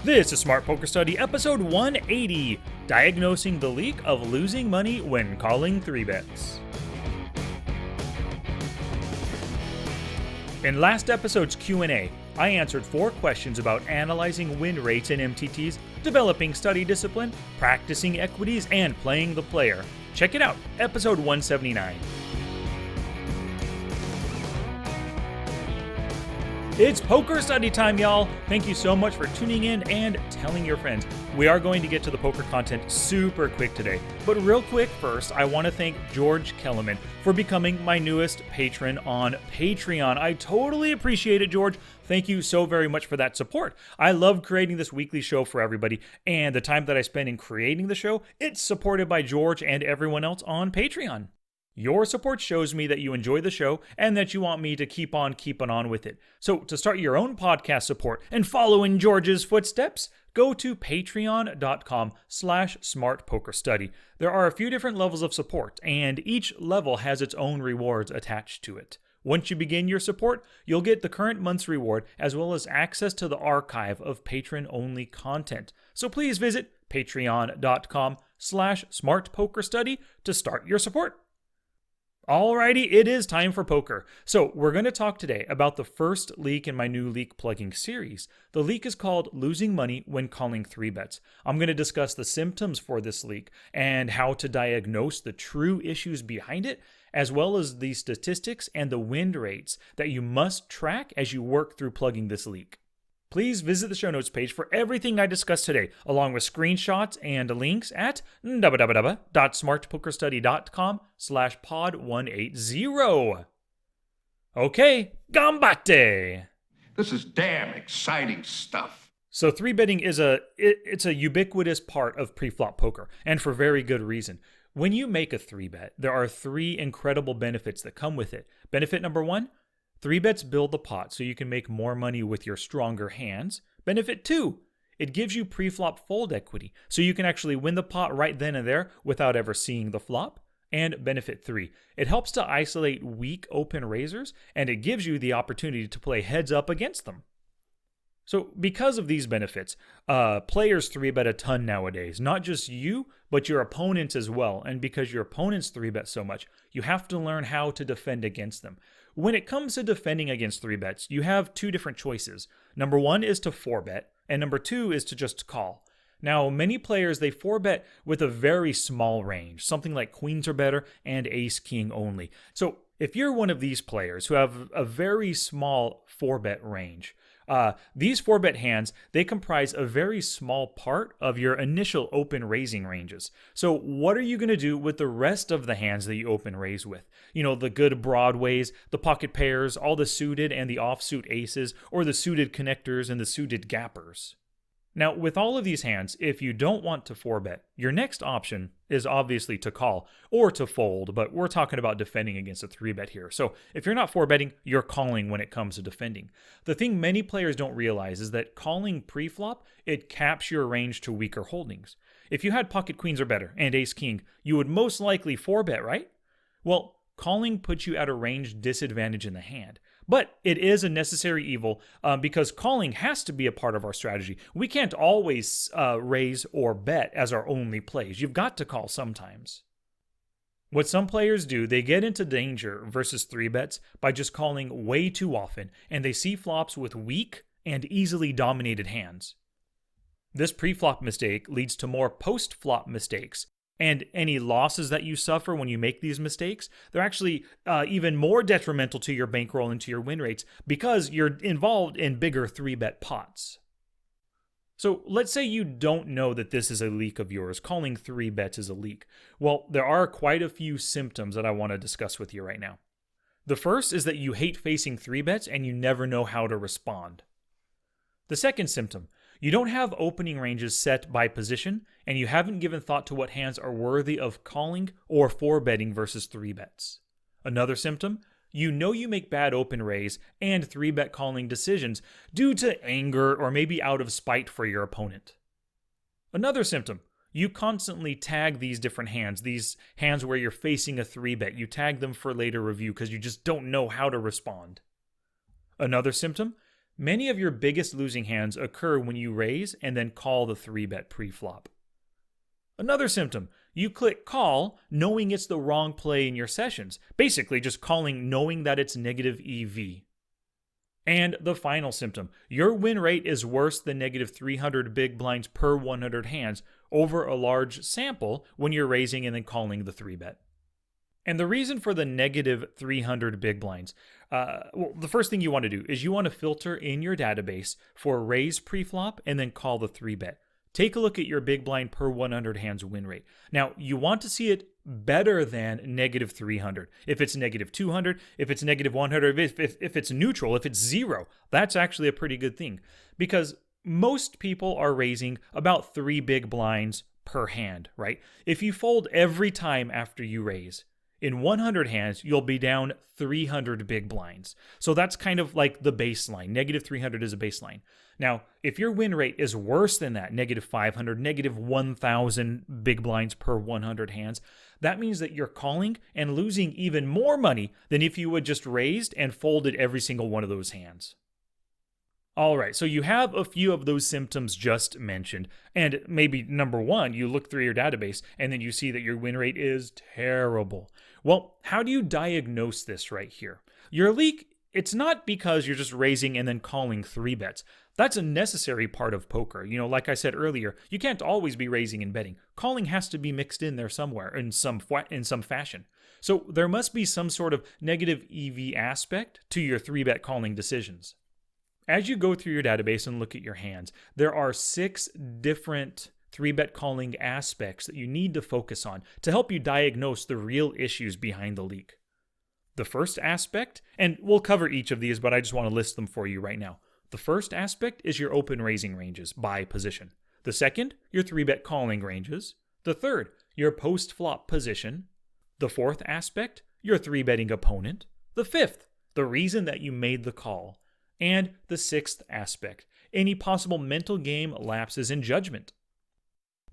This is Smart Poker Study, episode 180, Diagnosing the Leak of Losing Money When Calling 3-Bets. In last episode's Q&A, I answered 4 questions about analyzing win rates in MTTs, developing study discipline, practicing equities, and playing the player. Check it out, episode 179. It's poker study time, y'all! Thank you so much for tuning in and telling your friends. We are going to get to the poker content super quick today, but real quick first, I want to thank George Kellerman for becoming my newest patron on Patreon. I totally appreciate it, George. Thank you so very much for that support. I love creating this weekly show for everybody, and the time that I spend in creating the show, it's supported by George and everyone else on Patreon. Your support shows me that you enjoy the show and that you want me to keep on keeping on with it. So to start your own podcast support and follow in George's footsteps, go to patreon.com/smartpokerstudy. There are a few different levels of support, and each level has its own rewards attached to it. Once you begin your support, you'll get the current month's reward as well as access to the archive of patron-only content. So please visit patreon.com/smartpokerstudy to start your support. Alrighty, it is time for poker. So we're going to talk today about the first leak in my new leak plugging series. The leak is called Losing Money When Calling 3-Bets. I'm going to discuss the symptoms for this leak and how to diagnose the true issues behind it, as well as the statistics and the win rates that you must track as you work through plugging this leak. Please visit the show notes page for everything I discussed today, along with screenshots and links at www.smartpokerstudy.com/pod180. Okay, gambate! This is damn exciting stuff. So 3-betting is it's a ubiquitous part of pre-flop poker, and for very good reason. When you make a 3-bet, there are 3 incredible benefits that come with it. Benefit number 1, 3-bets build the pot so you can make more money with your stronger hands. Benefit 2, it gives you pre-flop fold equity so you can actually win the pot right then and there without ever seeing the flop. And benefit 3, it helps to isolate weak open raisers and it gives you the opportunity to play heads up against them. So because of these benefits, players 3-bet a ton nowadays. Not just you, but your opponents as well. And because your opponents 3-bet so much, you have to learn how to defend against them. When it comes to defending against 3-bets, you have 2 different choices. Number 1 is to 4-bet, and number 2 is to just call. Now, many players, they 4-bet with a very small range, something like queens or better and ace-king only. So if you're one of these players who have a very small 4-bet range, these 4-bet hands, they comprise a very small part of your initial open raising ranges. So what are you going to do with the rest of the hands that you open raise with? You know, the good broadways, the pocket pairs, all the suited and the offsuit aces, or the suited connectors and the suited gappers. Now, with all of these hands, if you don't want to 4-bet, your next option is obviously to call or to fold, but we're talking about defending against a 3-bet here. So if you're not 4-betting, you're calling when it comes to defending. The thing many players don't realize is that calling pre-flop, it caps your range to weaker holdings. If you had pocket queens or better and ace-king, you would most likely 4-bet, right? Well, calling puts you at a range disadvantage in the hand. But it is a necessary evil because calling has to be a part of our strategy. We can't always raise or bet as our only plays. You've got to call sometimes. What some players do, they get into danger versus 3-bets by just calling way too often, and they see flops with weak and easily dominated hands. This pre-flop mistake leads to more post-flop mistakes. And any losses that you suffer when you make these mistakes, they're actually even more detrimental to your bankroll and to your win rates because you're involved in bigger 3-bet pots. So let's say you don't know that this is a leak of yours. Calling 3-bets is a leak. Well, there are quite a few symptoms that I want to discuss with you right now. The first is that you hate facing 3-bets and you never know how to respond. The second symptom, you don't have opening ranges set by position, and you haven't given thought to what hands are worthy of calling or 4-betting versus 3-bets. Another symptom, you know you make bad open raise and 3-bet calling decisions due to anger or maybe out of spite for your opponent. Another symptom, you constantly tag these different hands, these hands where you're facing a 3-bet. You tag them for later review because you just don't know how to respond. Another symptom, Many of your biggest losing hands occur when you raise and then call the 3-bet pre-flop. Another symptom, you click call knowing it's the wrong play in your sessions, basically just calling knowing that it's negative EV. And the final symptom, your win rate is worse than negative 300 big blinds per 100 hands over a large sample when you're raising and then calling the 3-bet. And the reason for the negative 300 big blinds, the first thing you want to do is you want to filter in your database for raise preflop and then call the 3-bet. Take a look at your big blind per 100 hands win rate. Now, you want to see it better than negative 300. If it's negative 200, if it's negative 100, if it's neutral, if it's zero, that's actually a pretty good thing. Because most people are raising about 3 big blinds per hand, right? If you fold every time after you raise, in 100 hands, you'll be down 300 big blinds. So that's kind of like the baseline. Negative 300 is a baseline. Now, if your win rate is worse than that, negative 500, negative 1,000 big blinds per 100 hands, that means that you're calling and losing even more money than if you would just raised and folded every single one of those hands. All right, so you have a few of those symptoms just mentioned, and maybe number one, you look through your database and then you see that your win rate is terrible. Well, how do you diagnose this right here? Your leak, it's not because you're just raising and then calling 3-bets. That's a necessary part of poker. You know, like I said earlier, you can't always be raising and betting. Calling has to be mixed in there somewhere in some fashion. So there must be some sort of negative EV aspect to your 3-bet calling decisions. As you go through your database and look at your hands, there are 6 different 3-bet calling aspects that you need to focus on to help you diagnose the real issues behind the leak. The first aspect, and we'll cover each of these, but I just want to list them for you right now. The first aspect is your open raising ranges by position. The second, your 3-bet calling ranges. The third, your post-flop position. The fourth aspect, your 3-betting opponent. The fifth, the reason that you made the call. And the sixth aspect, any possible mental game lapses in judgment.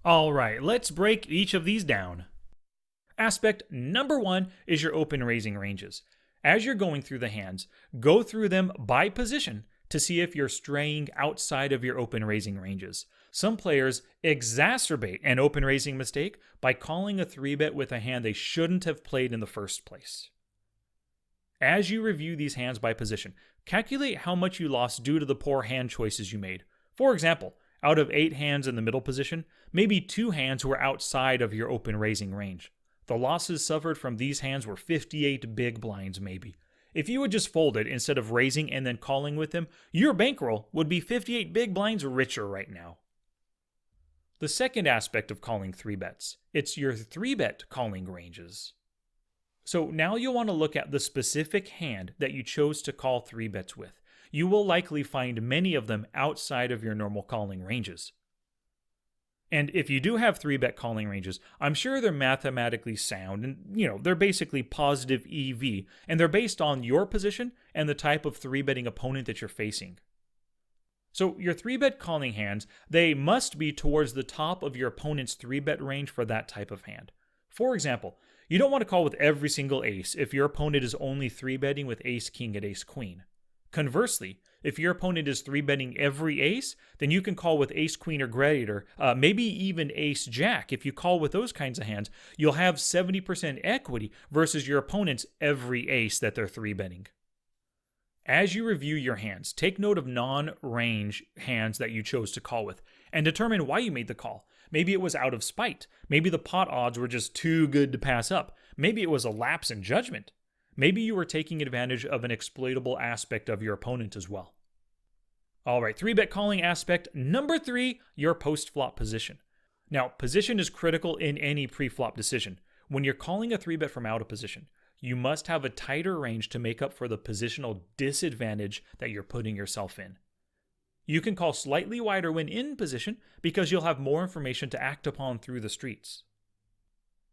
All right, let's break each of these down. Aspect number 1 is your open raising ranges. As you're going through the hands, go through them by position to see if you're straying outside of your open raising ranges. Some players exacerbate an open raising mistake by calling a 3-bet with a hand they shouldn't have played in the first place. As you review these hands by position, calculate how much you lost due to the poor hand choices you made. For example, out of 8 hands in the middle position, maybe 2 hands were outside of your open raising range. The losses suffered from these hands were 58 big blinds maybe. If you had just folded instead of raising and then calling with them, your bankroll would be 58 big blinds richer right now. The second aspect of calling 3-bets, it's your 3-bet calling ranges. So now you'll want to look at the specific hand that you chose to call 3-bets with. You will likely find many of them outside of your normal calling ranges. And if you do have 3-bet calling ranges, I'm sure they're mathematically sound and, they're basically positive EV, and they're based on your position and the type of 3-betting opponent that you're facing. So your 3-bet calling hands, they must be towards the top of your opponent's 3-bet range for that type of hand. For example, you don't want to call with every single ace if your opponent is only 3-betting with ace-king and ace-queen. Conversely, if your opponent is 3-betting every ace, then you can call with ace-queen or greater, maybe even ace-jack. If you call with those kinds of hands, you'll have 70% equity versus your opponent's every ace that they're 3-betting. As you review your hands, take note of non-range hands that you chose to call with and determine why you made the call. Maybe it was out of spite. Maybe the pot odds were just too good to pass up. Maybe it was a lapse in judgment. Maybe you were taking advantage of an exploitable aspect of your opponent as well. All right, 3-bet calling aspect number 3, your post-flop position. Now, position is critical in any pre-flop decision. When you're calling a 3-bet from out of position, you must have a tighter range to make up for the positional disadvantage that you're putting yourself in. You can call slightly wider when in position because you'll have more information to act upon through the streets.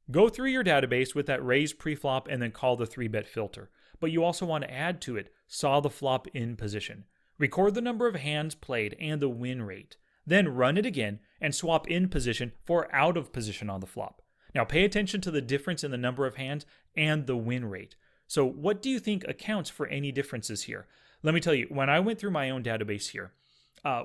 Go through your database with that raise preflop and then call the 3-bet filter. But you also want to add to it, saw the flop in position. Record the number of hands played and the win rate. Then run it again and swap in position for out of position on the flop. Now pay attention to the difference in the number of hands and the win rate. So what do you think accounts for any differences here? Let me tell you, when I went through my own database here,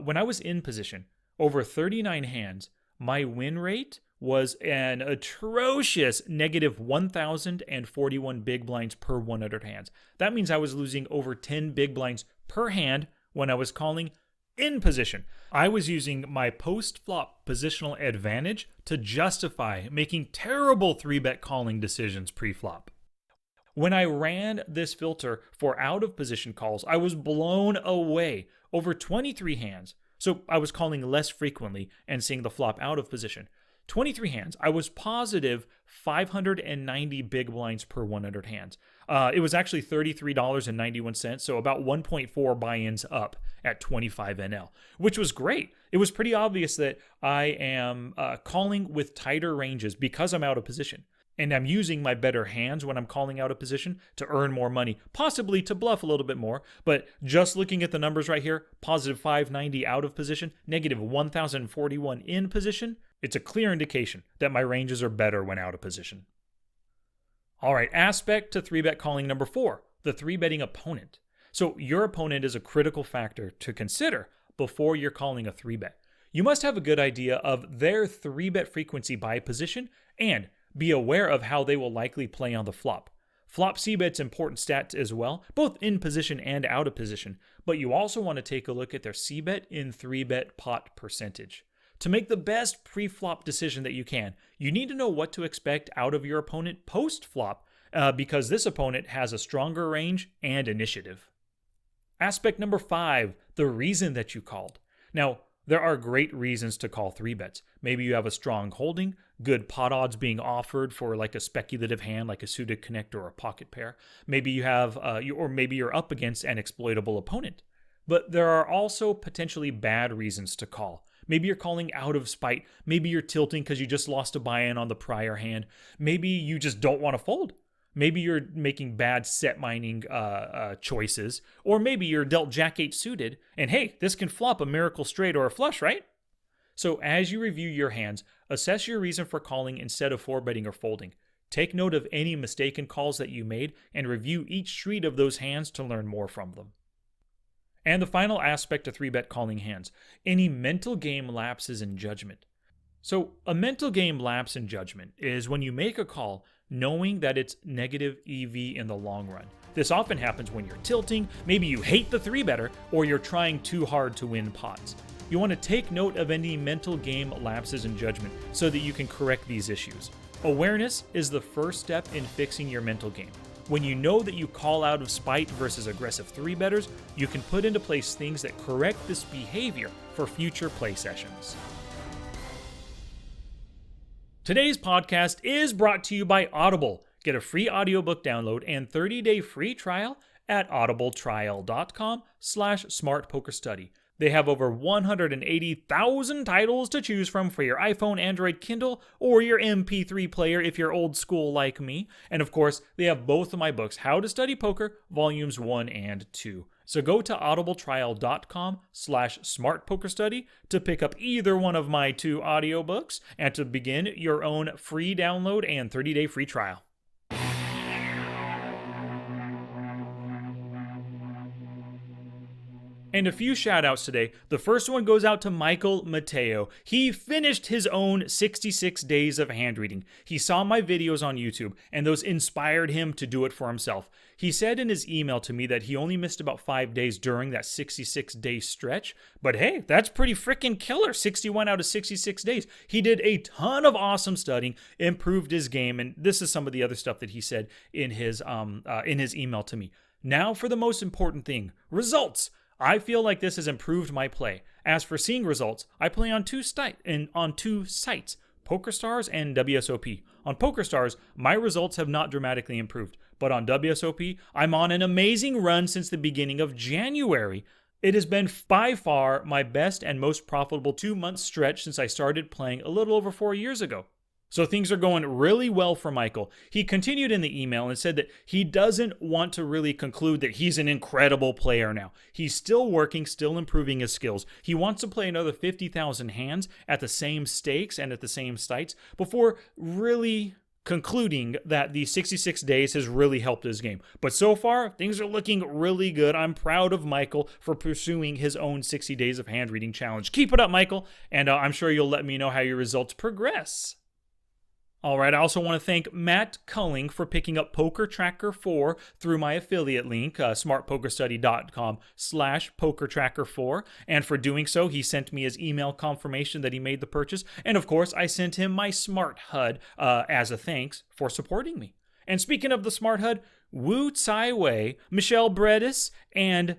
when I was in position, over 39 hands, my win rate was an atrocious negative 1,041 big blinds per 100 hands. That means I was losing over 10 big blinds per hand when I was calling in position. I was using my post-flop positional advantage to justify making terrible 3-bet calling decisions pre-flop. When I ran this filter for out-of-position calls, I was blown away. Over 23 hands, so I was calling less frequently and seeing the flop out of position. 23 hands, I was positive 590 big blinds per 100 hands. It was actually $33.91, so about 1.4 buy-ins up at 25 NL, which was great. It was pretty obvious that I am calling with tighter ranges because I'm out of position. And I'm using my better hands when I'm calling out of position to earn more money, possibly to bluff a little bit more. But just looking at the numbers right here, positive 590 out of position, negative 1,041 in position, it's a clear indication that my ranges are better when out of position. All right, aspect to 3-bet calling number 4, the 3-betting opponent. So your opponent is a critical factor to consider before you're calling a 3-bet. You must have a good idea of their 3-bet frequency by position and be aware of how they will likely play on the flop. Flop c-bet's important stats as well, both in position and out of position, but you also want to take a look at their c-bet in 3-bet pot percentage. To make the best pre-flop decision that you can, you need to know what to expect out of your opponent post-flop, because this opponent has a stronger range and initiative. Aspect number 5, the reason that you called. Now, there are great reasons to call 3-bets. Maybe you have a strong holding, good pot odds being offered for like a speculative hand like a suited connect or a pocket pair. Maybe you have, or maybe you're up against an exploitable opponent. But there are also potentially bad reasons to call. Maybe you're calling out of spite. Maybe you're tilting because you just lost a buy-in on the prior hand. Maybe you just don't want to fold. Maybe you're making bad set mining choices. Or maybe you're dealt Jack-8 suited, and hey, this can flop a miracle straight or a flush, right? So as you review your hands, assess your reason for calling instead of 4-betting or folding. Take note of any mistaken calls that you made and review each street of those hands to learn more from them. And the final aspect of 3-bet calling hands, any mental game lapses in judgment. So a mental game lapse in judgment is when you make a call knowing that it's negative EV in the long run. This often happens when you're tilting, maybe you hate the 3-better, or you're trying too hard to win pots. You want to take note of any mental game lapses in judgment so that you can correct these issues. Awareness is the first step in fixing your mental game. When you know that you call out of spite versus aggressive 3-betters, you can put into place things that correct this behavior for future play sessions. Today's podcast is brought to you by Audible. Get a free audiobook download and 30-day free trial at audibletrial.com/smartpokerstudy. They have over 180,000 titles to choose from for your iPhone, Android, Kindle, or your MP3 player if you're old school like me. And of course, they have both of my books, How to Study Poker, Volumes 1 and 2. So go to audibletrial.com/smartpokerstudy to pick up either one of my 2 audiobooks and to begin your own free download and 30-day free trial. And a few shout outs today. The first one goes out to Michael Mateo. He finished his own 66 days of hand reading. He saw my videos on YouTube, and those inspired him to do it for himself. He said in his email to me that he only missed about 5 days during that 66-day stretch. But hey, that's pretty freaking killer. 61 out of 66 days. He did a ton of awesome studying, improved his game, and this is some of the other stuff that he said in his email to me. Now for the most important thing, results. I feel like this has improved my play. As for seeing results, I play on two sites, PokerStars and WSOP. On PokerStars, my results have not dramatically improved, but on WSOP, I'm on an amazing run since the beginning of January. It has been by far my best and most profitable 2-month stretch since I started playing a little over 4 years ago. So things are going really well for Michael. He continued in the email and said that he doesn't want to really conclude that he's an incredible player now. He's still working, still improving his skills. He wants to play another 50,000 hands at the same stakes and at the same sites before really concluding that the 66 days has really helped his game. But so far, things are looking really good. I'm proud of Michael for pursuing his own 60 days of hand reading challenge. Keep it up, Michael, and I'm sure you'll let me know how your results progress. All right, I also want to thank Matt Culling for picking up Poker Tracker 4 through my affiliate link, smartpokerstudy.com/pokertracker4. And for doing so, he sent me his email confirmation that he made the purchase. And of course, I sent him my Smart HUD as a thanks for supporting me. And speaking of the Smart HUD, Wu Tsai Wei, Michelle Bredis, and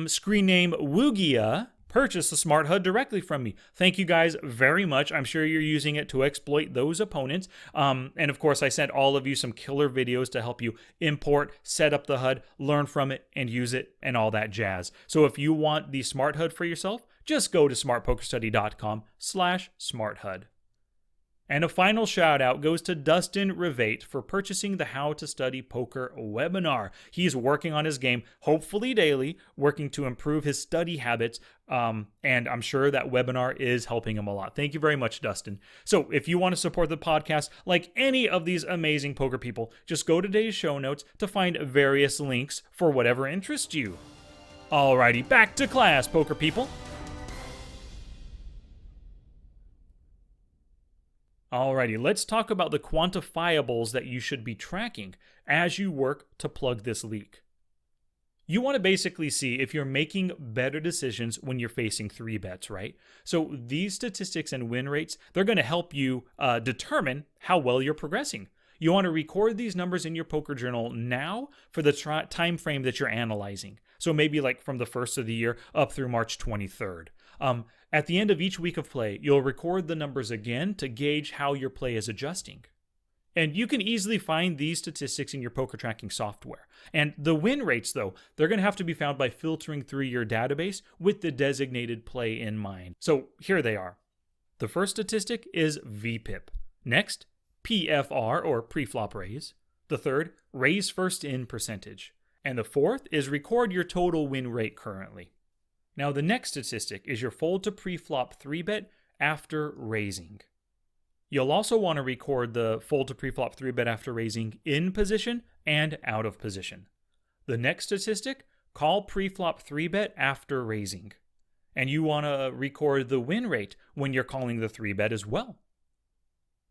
screen name Wugia purchase the Smart HUD directly from me. Thank you guys very much. I'm sure you're using it to exploit those opponents. And of course, I sent all of you some killer videos to help you import, set up the HUD, learn from it, and use it, and all that jazz. So if you want the Smart HUD for yourself, just go to smartpokerstudy.com/smarthud. And a final shout out goes to Dustin Rivate for purchasing the How to Study Poker webinar. He's working on his game, hopefully daily, working to improve his study habits. And I'm sure that webinar is helping him a lot. Thank you very much, Dustin. So if you want to support the podcast like any of these amazing poker people, just go to today's show notes to find various links for whatever interests you. Alrighty, back to class, poker people. Alrighty, let's talk about the quantifiables that you should be tracking as you work to plug this leak. You want to basically see if you're making better decisions when you're facing 3-bets, right? So these statistics and win rates, they're going to help you determine how well you're progressing. You want to record these numbers in your poker journal now for the time frame that you're analyzing. So maybe like from the first of the year up through March 23rd. At the end of each week of play, you'll record the numbers again to gauge how your play is adjusting. And you can easily find these statistics in your poker tracking software. And the win rates, though, they're going to have to be found by filtering through your database with the designated play in mind. So here they are. The first statistic is VPIP. Next, PFR, or pre-flop raise. The third, raise first in percentage. And the fourth is record your total win rate currently. Now, the next statistic is your fold to pre-flop 3-bet after raising. You'll also want to record the fold to pre-flop 3-bet after raising in position and out of position. The next statistic, call pre-flop 3-bet after raising. And you want to record the win rate when you're calling the 3-bet as well.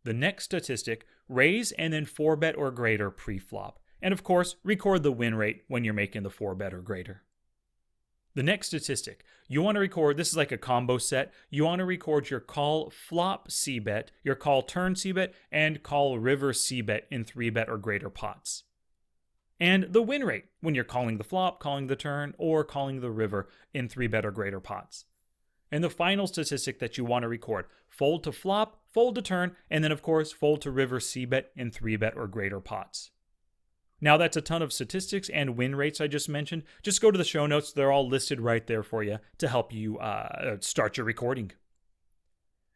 The next statistic, raise and then 4-bet or greater pre-flop. And of course, record the win rate when you're making the 4-bet or greater. The next statistic, you want to record, this is like a combo set, you want to record your call flop C-bet, your call turn C-bet, and call river C-bet in 3-bet or greater pots. And the win rate when you're calling the flop, calling the turn, or calling the river in 3-bet or greater pots. And the final statistic that you want to record, fold to flop, fold to turn, and then of course fold to river C-bet in 3-bet or greater pots. Now that's a ton of statistics and win rates I just mentioned. Just go to the show notes. They're all listed right there for you to help you start your recording.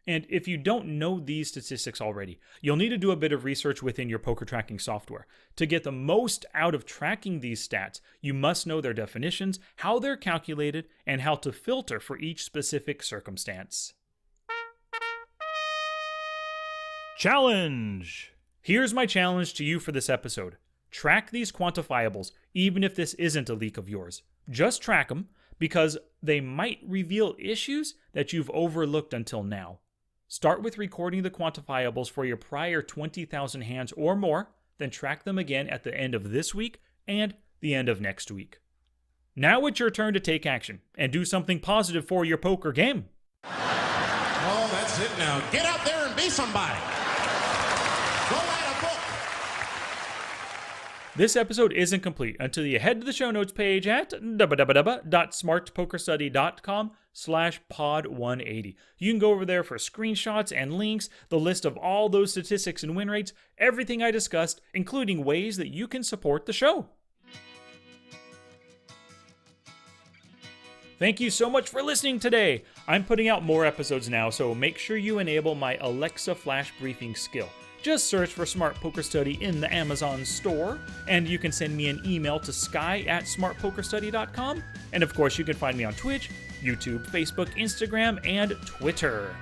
And if you don't know these statistics already, you'll need to do a bit of research within your poker tracking software. To get the most out of tracking these stats, you must know their definitions, how they're calculated, and how to filter for each specific circumstance. Challenge! Here's my challenge to you for this episode. Track these quantifiables, even if this isn't a leak of yours. Just track them, because they might reveal issues that you've overlooked until now. Start with recording the quantifiables for your prior 20,000 hands or more, then track them again at the end of this week and the end of next week. Now it's your turn to take action and do something positive for your poker game. Oh, that's it now. Get out there and be somebody. Go write a book. This episode isn't complete until you head to the show notes page at www.smartpokerstudy.com/pod180. You can go over there for screenshots and links, the list of all those statistics and win rates, everything I discussed, including ways that you can support the show. Thank you so much for listening today. I'm putting out more episodes now, so make sure you enable my Alexa flash briefing skill. Just search for Smart Poker Study in the Amazon store, and you can send me an email to sky@smartpokerstudy.com. And of course, you can find me on Twitch, YouTube, Facebook, Instagram, and Twitter.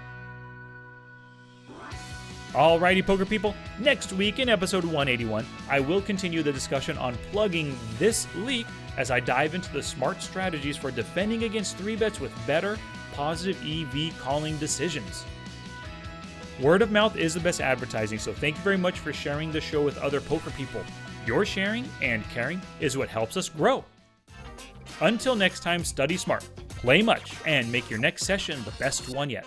Alrighty, poker people, next week in episode 181, I will continue the discussion on plugging this leak as I dive into the smart strategies for defending against 3-bets with better, positive EV calling decisions. Word of mouth is the best advertising, so thank you very much for sharing the show with other poker people. Your sharing and caring is what helps us grow. Until next time, study smart, play much, and make your next session the best one yet.